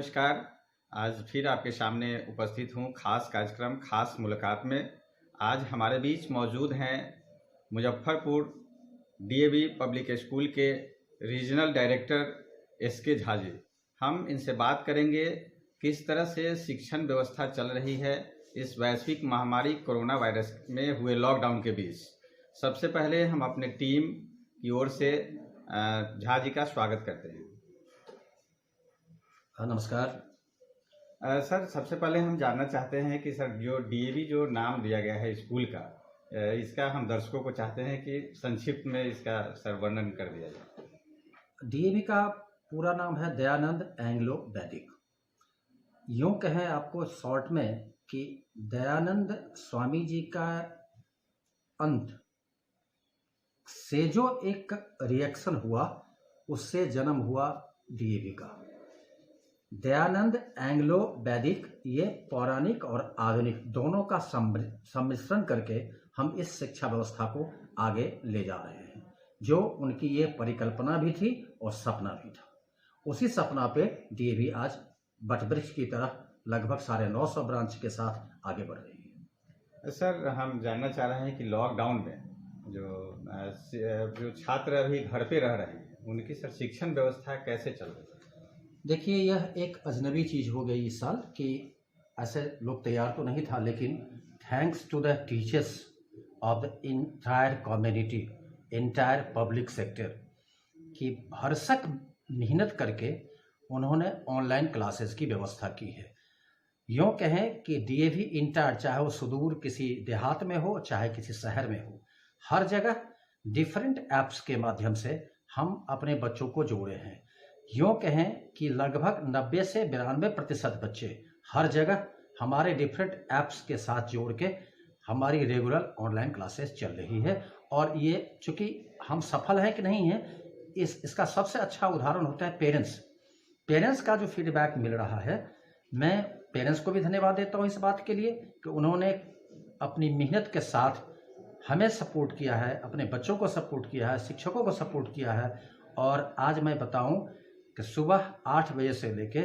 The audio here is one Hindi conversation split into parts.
नमस्कार। आज फिर आपके सामने उपस्थित हूँ खास कार्यक्रम खास मुलाकात में। आज हमारे बीच मौजूद हैं मुजफ्फरपुर डीएवी पब्लिक स्कूल के regional director SK Jha ji. हम इनसे बात करेंगे किस तरह से शिक्षण व्यवस्था चल रही है इस वैश्विक महामारी कोरोना वायरस में हुए लॉकडाउन के बीच। सबसे पहले हम अपने टीम की ओर से झा जी का स्वागत करते हैं। नमस्कार। सर, सबसे पहले हम जानना चाहते हैं कि सर जो डीएवी जो नाम दिया गया है स्कूल का, इसका हम दर्शकों को चाहते हैं कि संक्षिप्त में इसका सर वर्णन कर दिया जाए। डीएवी का पूरा नाम है दयानंद एंग्लो वैदिक। यूँ कहें आपको शॉर्ट में कि दयानंद स्वामी जी का अंत से जो एक रिएक्शन हुआ उससे जन्म हुआ डीएवी का। दयानंद एंग्लो वैदिक ये पौराणिक और आधुनिक दोनों का सम्मिश्रण करके हम इस शिक्षा व्यवस्था को आगे ले जा रहे हैं। जो उनकी ये परिकल्पना भी थी और सपना भी था, उसी सपना पे डीएवी आज वटवृक्ष की तरह लगभग 950 ब्रांच के साथ आगे बढ़ रही है। सर, हम जानना चाह रहे हैं कि लॉकडाउन में जो छात्र अभी घर पे रह रहे हैं उनकी सर शिक्षण व्यवस्था कैसे चल रही है? देखिए, यह एक अजनबी चीज़ हो गई इस साल कि ऐसे लोग तैयार तो नहीं था, लेकिन thanks to the teachers of the entire community, entire public sector की भरसक मेहनत करके उन्होंने ऑनलाइन क्लासेस की व्यवस्था की है। यूँ कहें कि डीएवी इंटायर, चाहे वो सुदूर किसी देहात में हो चाहे किसी शहर में हो, हर जगह डिफरेंट ऐप्स के माध्यम से हम अपने बच्चों को जोड़े हैं। यूँ कहें कि लगभग 90 से 92% बच्चे हर जगह हमारे डिफरेंट ऐप्स के साथ जोड़ के हमारी रेगुलर ऑनलाइन क्लासेस चल रही है। और ये चूँकि हम सफल हैं कि नहीं हैं, इसका सबसे अच्छा उदाहरण होता है पेरेंट्स का जो फीडबैक मिल रहा है। मैं पेरेंट्स को भी धन्यवाद देता हूँ इस बात के लिए कि उन्होंने अपनी मेहनत के साथ हमें सपोर्ट किया है, अपने बच्चों को सपोर्ट किया है, शिक्षकों को सपोर्ट किया है। और आज मैं बताऊं कि सुबह 8 बजे से लेके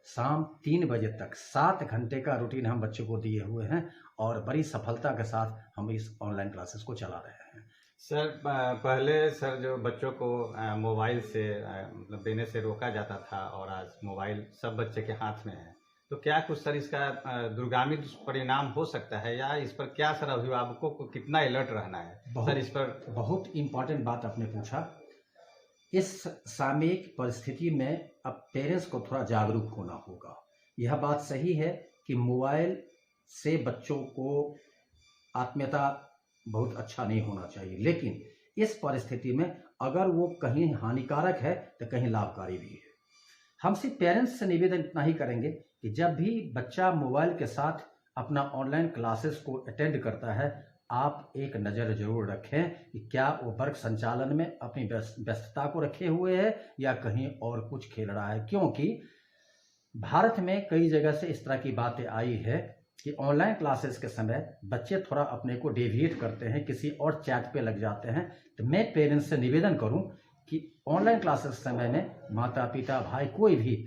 शाम 3 बजे तक 7 घंटे का रूटीन हम बच्चों को दिए हुए हैं और बड़ी सफलता के साथ हम इस ऑनलाइन क्लासेस को चला रहे हैं। सर, पहले सर जो बच्चों को मोबाइल से मतलब देने से रोका जाता था और आज मोबाइल सब बच्चे के हाथ में है, तो क्या कुछ सर इसका दूरगामी दुष्परिणाम हो सकता है, या इस पर क्या सर अभिभावकों को कितना अलर्ट रहना है? सर, इस पर बहुत इम्पोर्टेंट बात आपने पूछा। इस सामयिक परिस्थिति में अब पेरेंट्स को थोड़ा जागरूक होना होगा। यह बात सही है कि मोबाइल से बच्चों को आत्मीयता बहुत अच्छा नहीं होना चाहिए, लेकिन इस परिस्थिति में अगर वो कहीं हानिकारक है तो कहीं लाभकारी भी है। हम सिर्फ पेरेंट्स से निवेदन इतना ही करेंगे कि जब भी बच्चा मोबाइल के साथ अपना ऑनलाइन क्लासेस को अटेंड करता है, आप एक नज़र जरूर रखें कि क्या वो वर्ग संचालन में अपनी व्यस्तता को रखे हुए है या कहीं और कुछ खेल रहा है। क्योंकि भारत में कई जगह से इस तरह की बातें आई है कि ऑनलाइन क्लासेस के समय बच्चे थोड़ा अपने को डेविएट करते हैं, किसी और चैट पे लग जाते हैं। तो मैं पेरेंट्स से निवेदन करूं कि ऑनलाइन क्लासेस समय में माता पिता भाई कोई भी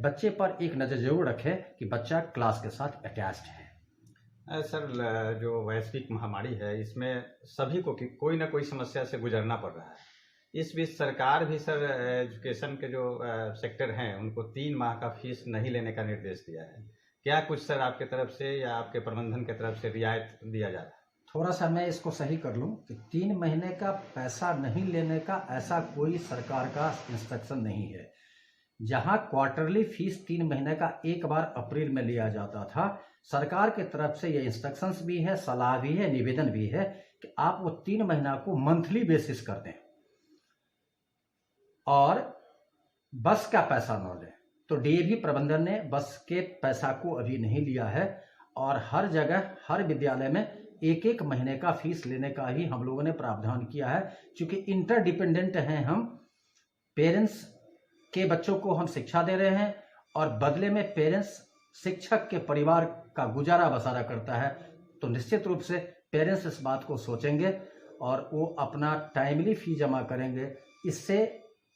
बच्चे पर एक नज़र जरूर रखें कि बच्चा क्लास के साथ अटैच्ड है। सर, जो वैश्विक महामारी है इसमें सभी को कोई ना कोई समस्या से गुजरना पड़ रहा है। इस बीच सरकार भी सर एजुकेशन के जो सेक्टर हैं उनको 3 माह का फीस नहीं लेने का निर्देश दिया है। क्या कुछ सर आपके तरफ से या आपके प्रबंधन की तरफ से रियायत दिया जा रहा है? थोड़ा सा मैं इसको सही कर लूँ कि 3 महीने का पैसा नहीं लेने का ऐसा कोई सरकार का इंस्ट्रक्शन नहीं है। जहां क्वार्टरली फीस 3 महीने का एक बार अप्रैल में लिया जाता था, सरकार की तरफ से ये इंस्ट्रक्शंस भी है, सलाह भी है, निवेदन भी है कि आप वो 3 महीना को मंथली बेसिस कर दें और बस का पैसा न लें। तो डीएवी प्रबंधन ने बस के पैसा को अभी नहीं लिया है और हर जगह हर विद्यालय में 1-1 महीने का फीस लेने का ही हम लोगों ने प्रावधान किया है। चूंकि इंटरडिपेंडेंट हैं हम, पेरेंट्स के बच्चों को हम शिक्षा दे रहे हैं और बदले में पेरेंट्स शिक्षक के परिवार का गुजारा बसारा करता है, तो निश्चित रूप से पेरेंट्स इस बात को सोचेंगे और वो अपना टाइमली फी जमा करेंगे। इससे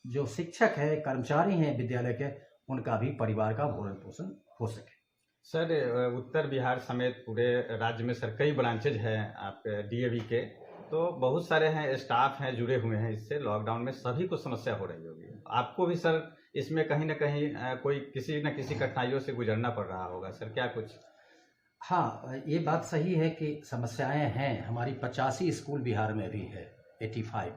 जो शिक्षक है, कर्मचारी हैं विद्यालय के, उनका भी परिवार का भरण पोषण हो सके। सर, उत्तर बिहार समेत पूरे राज्य में सर कई ब्रांचेज हैं आपके डीएवी के, तो बहुत सारे हैं, स्टाफ हैं जुड़े हुए हैं इससे। लॉकडाउन में सभी को समस्या हो रही होगी, आपको भी सर इसमें कहीं ना कहीं कोई किसी न किसी कठिनाइयों से गुजरना पड़ रहा होगा सर, क्या कुछ? हाँ, ये बात सही है कि समस्याएं हैं। हमारी 85 स्कूल बिहार में भी है, 85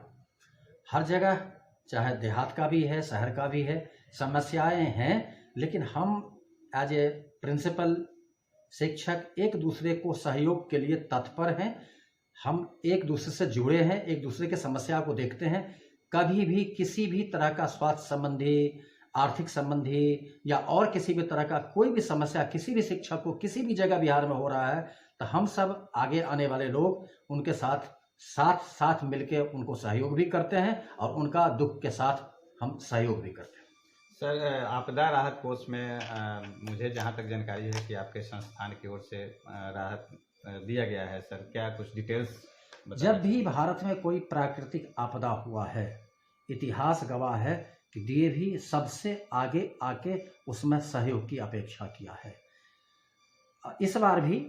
हर जगह, चाहे देहात का भी है, शहर का भी है, समस्याएं हैं। लेकिन हम एज ए प्रिंसिपल, शिक्षक एक दूसरे को सहयोग के लिए तत्पर हैं। हम एक दूसरे से जुड़े हैं, एक दूसरे के समस्या को देखते हैं। कभी भी किसी भी तरह का स्वास्थ्य संबंधी, आर्थिक संबंधी या और किसी भी तरह का कोई भी समस्या किसी भी शिक्षक को किसी भी जगह बिहार में हो रहा है, तो हम सब आगे आने वाले लोग उनके साथ मिलकर उनको सहयोग भी करते हैं और उनका दुख के साथ हम सहयोग भी करते हैं। सर, आपदा राहत कोष में मुझे जहां तक जानकारी है कि आपके संस्थान की ओर से राहत दिया गया है सर, क्या कुछ डिटेल्स बताइए? जब भी भारत में कोई प्राकृतिक आपदा हुआ है, इतिहास गवाह है कि डीएवी सबसे आगे आके उसमें सहयोग की अपेक्षा किया है। इस बार भी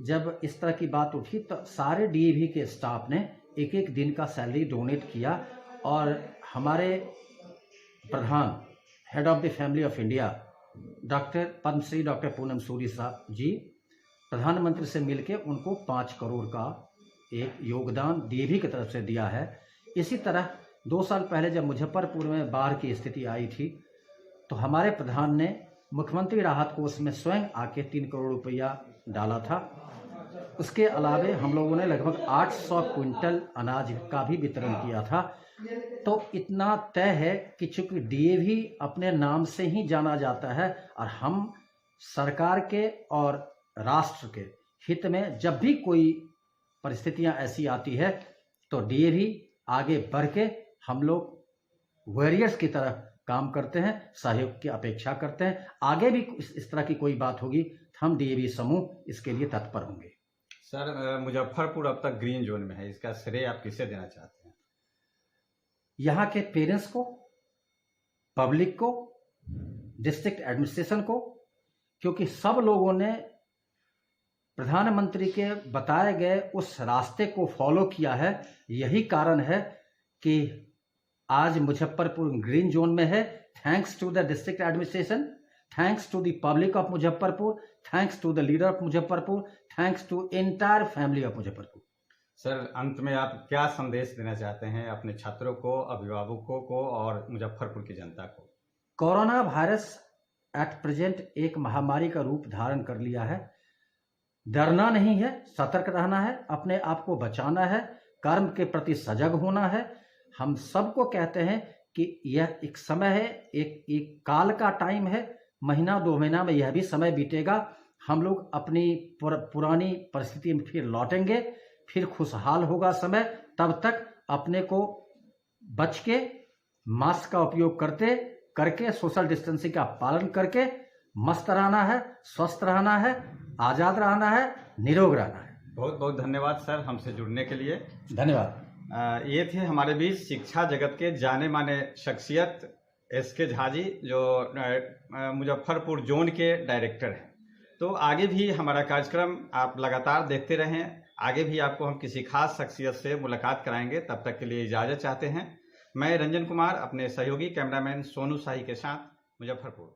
जब इस तरह की बात उठी तो सारे डीएवी के स्टाफ ने एक एक दिन का सैलरी डोनेट किया और हमारे प्रधान, head of the family of India, doctor Padmashri doctor Poonam Suri साहब जी, प्रधानमंत्री से मिलके उनको 5 करोड़ का एक योगदान डीएवी की तरफ से दिया है। इसी तरह 2 साल पहले जब मुजफ्फरपुर में बाढ़ की स्थिति आई थी तो हमारे प्रधान ने मुख्यमंत्री राहत कोष में स्वयं आके 3 करोड़ रुपया डाला था। उसके अलावे हम लोगों ने लगभग 800 क्विंटल अनाज का भी वितरण किया था। तो इतना तय है कि चूंकि डीएवी अपने नाम से ही जाना जाता है और हम सरकार के और राष्ट्र के हित में जब भी कोई परिस्थितियां ऐसी आती है तो डीएवी आगे बढ़ के हम लोग वॉरियर्स की तरह काम करते हैं, सहयोग की अपेक्षा करते हैं। आगे भी इस तरह की कोई बात होगी तो हम डीएवी समूह इसके लिए तत्पर होंगे। सर, मुजफ्फरपुर अब तक ग्रीन जोन में है, इसका श्रेय आप किसे देना चाहते हैं? यहाँ के पेरेंट्स को, पब्लिक को, डिस्ट्रिक्ट एडमिनिस्ट्रेशन को, क्योंकि सब लोगों ने प्रधानमंत्री के बताए गए उस रास्ते को फॉलो किया है। यही कारण है कि आज मुजफ्फरपुर ग्रीन जोन में है। Thanks to the district administration, thanks to the public of Muzaffarpur, thanks to the leader of Muzaffarpur, thanks to entire family of Muzaffarpur. Sir, अंत में आप क्या संदेश देना चाहते हैं अपने छात्रों को, अभिभावकों को और मुजफ्फरपुर की जनता को? कोरोना वायरस एट प्रेजेंट एक महामारी का रूप धारण कर लिया है। डरना नहीं है, सतर्क रहना है, अपने आप को बचाना है, कर्म के प्रति सजग होना है। हम सबको कहते हैं कि यह एक समय है, एक काल का टाइम है। महीना 2 महीना में यह भी समय बीतेगा। हम लोग अपनी पुरानी परिस्थिति में फिर लौटेंगे, फिर खुशहाल होगा समय। तब तक अपने को बच के, मास्क का उपयोग करके सोशल डिस्टेंसिंग का पालन करके मस्त रहना है, स्वस्थ रहना है, आज़ाद रहना है, निरोग रहना है। बहुत बहुत धन्यवाद सर हमसे जुड़ने के लिए। धन्यवाद। ये थे हमारे बीच शिक्षा जगत के जाने माने शख्सियत एसके झा जी, जो मुजफ्फरपुर जोन के डायरेक्टर हैं। तो आगे भी हमारा कार्यक्रम आप लगातार देखते रहें। आगे भी आपको हम किसी खास शख्सियत से मुलाकात कराएंगे। तब तक के लिए इजाज़त चाहते हैं। मैं रंजन कुमार अपने सहयोगी कैमरामैन सोनू शाही के साथ, मुजफ्फरपुर।